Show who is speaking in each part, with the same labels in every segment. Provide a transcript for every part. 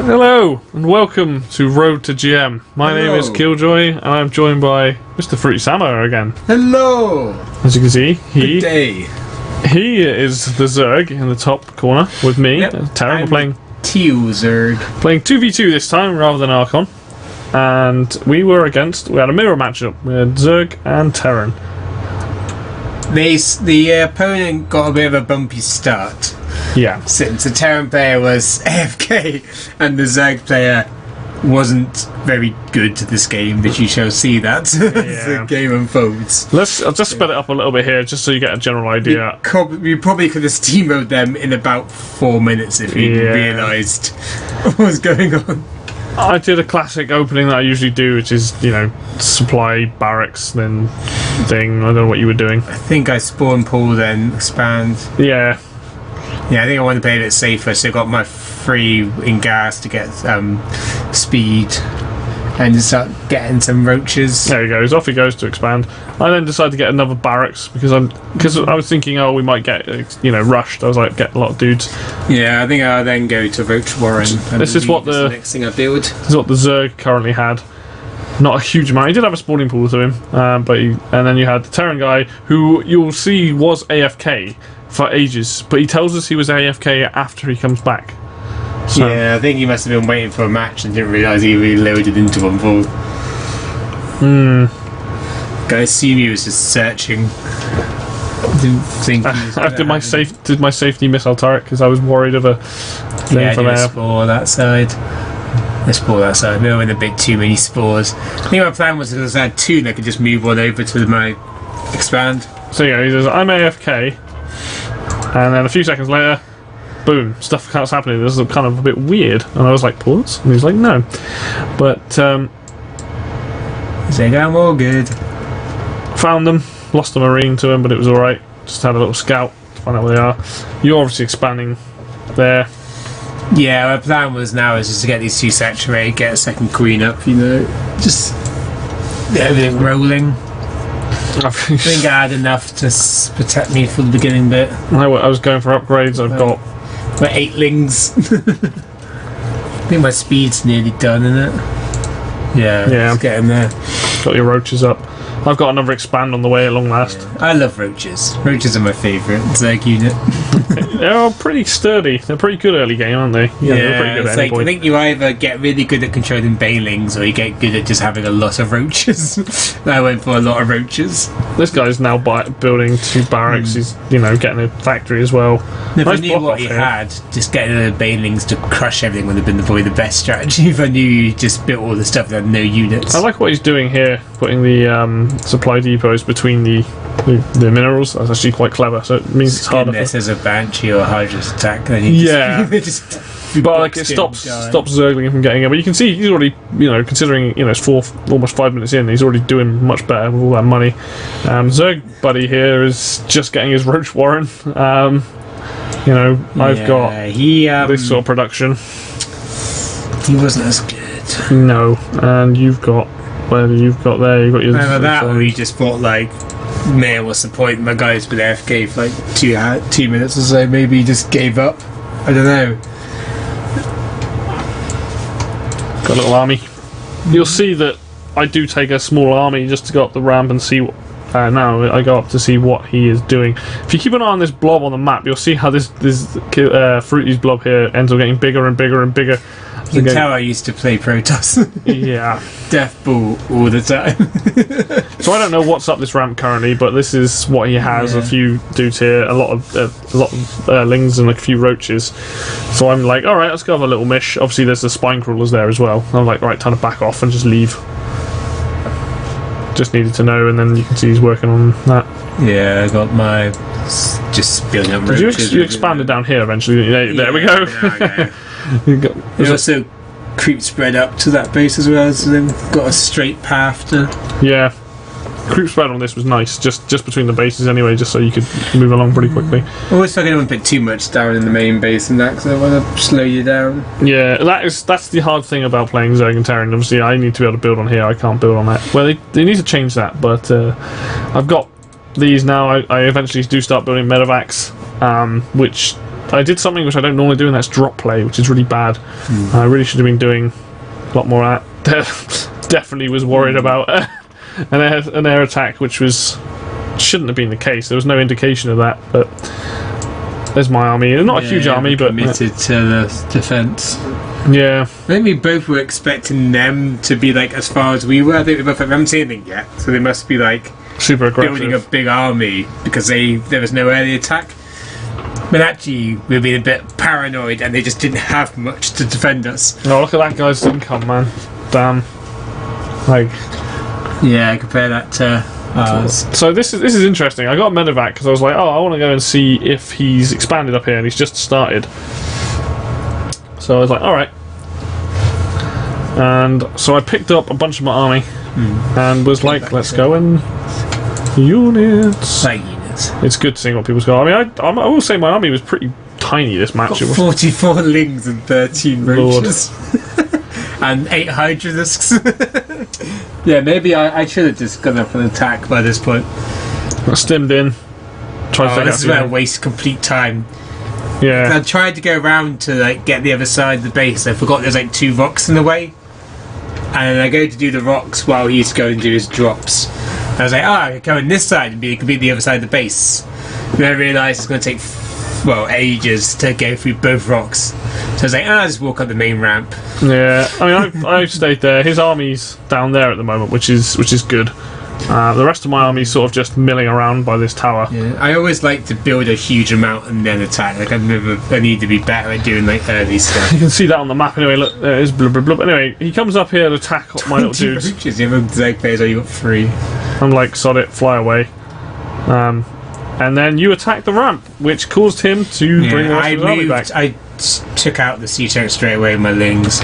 Speaker 1: Hello and welcome to Road to GM. My name is Killjoy and I'm joined by Mr. Fruity Samo again.
Speaker 2: Hello!
Speaker 1: As you can see,
Speaker 2: Good day.
Speaker 1: he is the Zerg in the top corner with me, Terran. We're playing
Speaker 2: Teal Zerg.
Speaker 1: Playing 2v2 this time rather than Archon. And we had a mirror matchup. We had Zerg and Terran.
Speaker 2: The opponent got a bit of a bumpy start.
Speaker 1: Yeah.
Speaker 2: Since the Terran player was AFK and the Zerg player wasn't very good to this game, but you shall see that as the game unfolds.
Speaker 1: I'll just sped it up a little bit here just so you get a general idea.
Speaker 2: You probably could have steamrolled them in about 4 minutes if you realised what was going on.
Speaker 1: I did a classic opening that I usually do, which is, supply barracks, then thing. I don't know what you were doing.
Speaker 2: I think I spawn pool, then expand.
Speaker 1: Yeah.
Speaker 2: Yeah, I think I want to play a bit safer, so I got my free in gas to get speed and just start getting some roaches.
Speaker 1: There he goes. Off he goes to expand. I then decided to get another barracks because I was thinking, we might get rushed. I was like, get a lot of dudes.
Speaker 2: Yeah, I think I'll then go to Roach Warren.
Speaker 1: This is what the
Speaker 2: next thing I build.
Speaker 1: This is what the Zerg currently had. Not a huge amount. He did have a spawning pool to him, and then you had the Terran guy who you'll see was AFK for ages, but he tells us he was AFK after he comes back. So,
Speaker 2: yeah, I think he must have been waiting for a match and didn't realise he reloaded into one full. I assume he was just searching. Didn't think he was
Speaker 1: I did my safety missile turret because I was worried of a thing from there.
Speaker 2: Spore that side. Let's spore that side. Maybe in a bit too many spores. I think my plan was to add two and I could just move one over to my expand.
Speaker 1: So yeah, he says I'm AFK, and then a few seconds later, boom, stuff starts happening. This is kind of a bit weird, and I was like, "Pause," and he's like, "No," but
Speaker 2: he's like, "I'm all good."
Speaker 1: Found them, lost a marine to him, but it was all right. Just had a little scout to find out where they are. You're obviously expanding there.
Speaker 2: Yeah, my plan was just to get these two saturate, get a second queen up, just get everything rolling. I think I had enough to protect me for the beginning bit.
Speaker 1: I was going for upgrades. I've got
Speaker 2: my 8lings. I think my speed's nearly done, isn't it? Yeah. Let's get in there.
Speaker 1: Got your roaches up. I've got another expand on the way at long last.
Speaker 2: Yeah. I love roaches. Roaches are my favourite Zerg unit.
Speaker 1: They're pretty sturdy. They're pretty good early game, aren't they? Yeah, they're pretty good at any point.
Speaker 2: I think you either get really good at controlling banelings or you get good at just having a lot of roaches. I went for a lot of roaches.
Speaker 1: This guy's now building two barracks. He's getting a factory as well.
Speaker 2: If I knew what he had, just getting the banelings to crush everything would have been probably the best strategy. If I knew you just built all the stuff that had no units.
Speaker 1: I like what he's doing here, putting the supply depots between the minerals. That's actually quite clever. So it means it's harder.
Speaker 2: This as a Banshee or Hydra's attack. Then
Speaker 1: But it stops Zergling from getting in. But you can see he's already, considering it's almost 5 minutes in, he's already doing much better with all that money. Zerg buddy here is just getting his Roach Warren. I've got this sort of production.
Speaker 2: He wasn't as good.
Speaker 1: No, and you've got your.
Speaker 2: Either that, or he just thought man, what's the point? My guy's been AFK for 2 minutes or so. Maybe he just gave up. I don't know.
Speaker 1: Got a little army. You'll see that I do take a small army just to go up the ramp and see what. Now I go up to see what he is doing. If you keep an eye on this blob on the map, you'll see how this Fruity's blob here ends up getting bigger and bigger and bigger.
Speaker 2: You can tell I used to play Protoss.
Speaker 1: Yeah.
Speaker 2: Death Ball all the time.
Speaker 1: So I don't know what's up this ramp currently, but this is what he has. A few dudes here, a lot of lings and a few roaches. So I'm like, alright, let's go have a little mish. Obviously there's the spine crawlers there as well. I'm like, right, time to back off and just leave. Just needed to know, and then you can see he's working on that.
Speaker 2: Yeah, I got my just building up roaches.
Speaker 1: You expanded down here eventually. There we go.
Speaker 2: There's also creep spread up to that base as well, so then got a straight path to.
Speaker 1: Yeah, creep spread on this was nice, just between the bases anyway, just so you could move along pretty quickly.
Speaker 2: I always feel like I don't want to put too much down in the main base and that, because I want to slow you down.
Speaker 1: Yeah, that's the hard thing about playing Zerg and Terran. Obviously, I need to be able to build on here. I can't build on that. Well, they need to change that, but I've got these now, I eventually do start building medevacs, which I did something which I don't normally do, and that's drop play, which is really bad. I really should have been doing a lot more of that. Definitely was worried about an air attack, which shouldn't have been the case. There was no indication of that, but there's my army. Not a huge army, but
Speaker 2: committed to the defence.
Speaker 1: Yeah.
Speaker 2: I think we both were expecting them to be like as far as we were. I think we both haven't seen anything yet, so they must be like
Speaker 1: super aggressive,
Speaker 2: building a big army because there was no early attack. But actually, we've been a bit paranoid, and they just didn't have much to defend us.
Speaker 1: Oh, look at that guy's income, man! Damn. Like,
Speaker 2: yeah, compare that to ours.
Speaker 1: So this is interesting. I got a medevac because I was like, oh, I want to go and see if he's expanded up here, and he's just started. So I was like, all right. And so I picked up a bunch of my army and was like, let's go and units.
Speaker 2: Like units.
Speaker 1: It's good seeing what people's got. I mean, I will say my army was pretty tiny this match.
Speaker 2: Got 44 lings and 13 roaches. And 8 hydralisks. Yeah, maybe I should have just gone up an attack by this point.
Speaker 1: I stimmed in.
Speaker 2: This is where I waste complete time.
Speaker 1: Yeah.
Speaker 2: I tried to go around to like get the other side of the base. I forgot there's like 2 rocks in the way. And I go to do the rocks while he's going to do his drops. I was like, I could go on this side and be the other side of the base. And then I realised it's going to take ages to go through both rocks. So I was like, I'll just walk up the main ramp.
Speaker 1: Yeah, I mean, I've stayed there. His army's down there at the moment, which is good. The rest of my army's sort of just milling around by this tower.
Speaker 2: Yeah, I always like to build a huge amount and then attack. Like I need to be better at doing like early stuff.
Speaker 1: You can see that on the map anyway. Look, there it is. Blub, blub, blub. Anyway, he comes up here to attack my little dudes.
Speaker 2: Roaches. You have a Zeg phase where you got 3.
Speaker 1: I'm like, sod it, fly away. And then you attack the ramp, which caused him to bring the rest of his army back.
Speaker 2: I took out the sea tank straight away with my lings.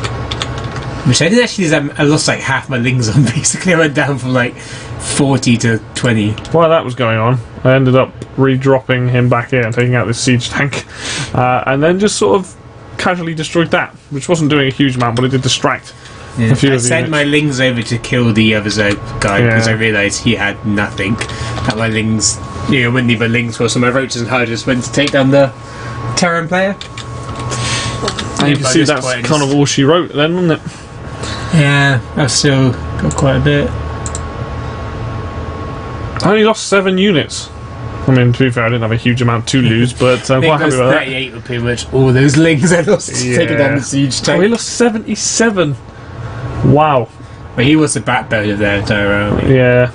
Speaker 2: Which I did actually, I lost like half my lings on basically. I went down from like 40 to 20.
Speaker 1: While that was going on, I ended up re-dropping him back in and taking out this siege tank. And then just sort of casually destroyed that, which wasn't doing a huge amount, but it did distract a few
Speaker 2: I
Speaker 1: of the
Speaker 2: sent
Speaker 1: units.
Speaker 2: my lings over to kill the other Zerg guy because I realised he had nothing. That my lings, wouldn't need my lings for, so my roaches and hydras went to take down the Terran player.
Speaker 1: And you can see that's kind of all she wrote then, wasn't it?
Speaker 2: Yeah, I've still got quite a bit.
Speaker 1: I only lost 7 units. I mean, to be fair, I didn't have a huge amount to lose, but I'm quite happy about that.
Speaker 2: 38 were pretty much all those lings I lost taking down the siege tank.
Speaker 1: Oh, he lost 77. Wow.
Speaker 2: But he was the backbone of their entire army.
Speaker 1: Yeah.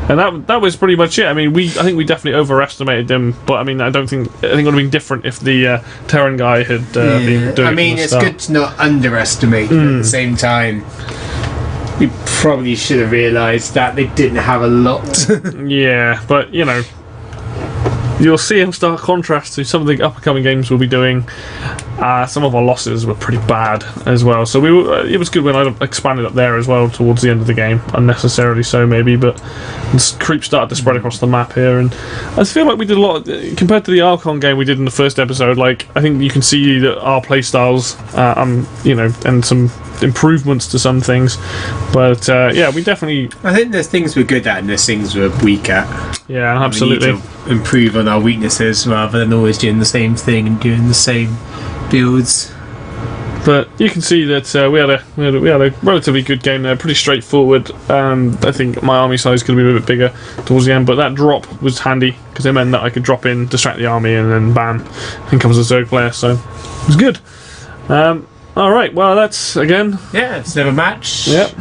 Speaker 1: And that was pretty much it. I mean, I think we definitely overestimated them, but I mean, I think it would have been different if the Terran guy had been doing it.
Speaker 2: I mean, it's good to not underestimate, but at the same time, we probably should have realised that they didn't have a lot.
Speaker 1: Yeah, but you'll see in stark contrast to some of the upcoming games we'll be doing. Some of our losses were pretty bad as well, so it was good when I expanded up there as well towards the end of the game, unnecessarily so maybe, but creep started to spread across the map here, and I feel like we did a lot compared to the Archon game we did in the first episode. Like, I think you can see that our playstyles, and some improvements to some things, but we definitely.
Speaker 2: I think there's things we're good at and there's things we're weak at.
Speaker 1: Yeah, absolutely.
Speaker 2: We need to improve on our weaknesses rather than always doing the same thing and doing the same builds.
Speaker 1: But you can see that we had a relatively good game there, pretty straightforward. I think my army size could be a bit bigger towards the end, but that drop was handy because it meant that I could drop in, distract the army, and then bam, in comes the Zerg player. So it was good. All right, well that's again.
Speaker 2: Yeah, it's another match.
Speaker 1: Yep.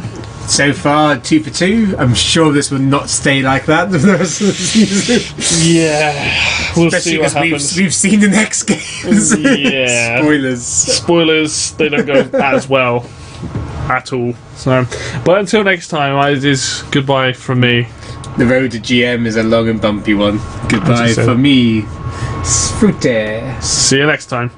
Speaker 2: So far, 2 for 2. I'm sure this will not stay like that for the rest of the season.
Speaker 1: Yeah, we'll see what happens.
Speaker 2: We've seen the next games.
Speaker 1: Yeah. Spoilers. They don't go as well at all. So, but until next time, it is goodbye from me.
Speaker 2: The road to GM is a long and bumpy one. Goodbye from me, Fruity.
Speaker 1: See you next time.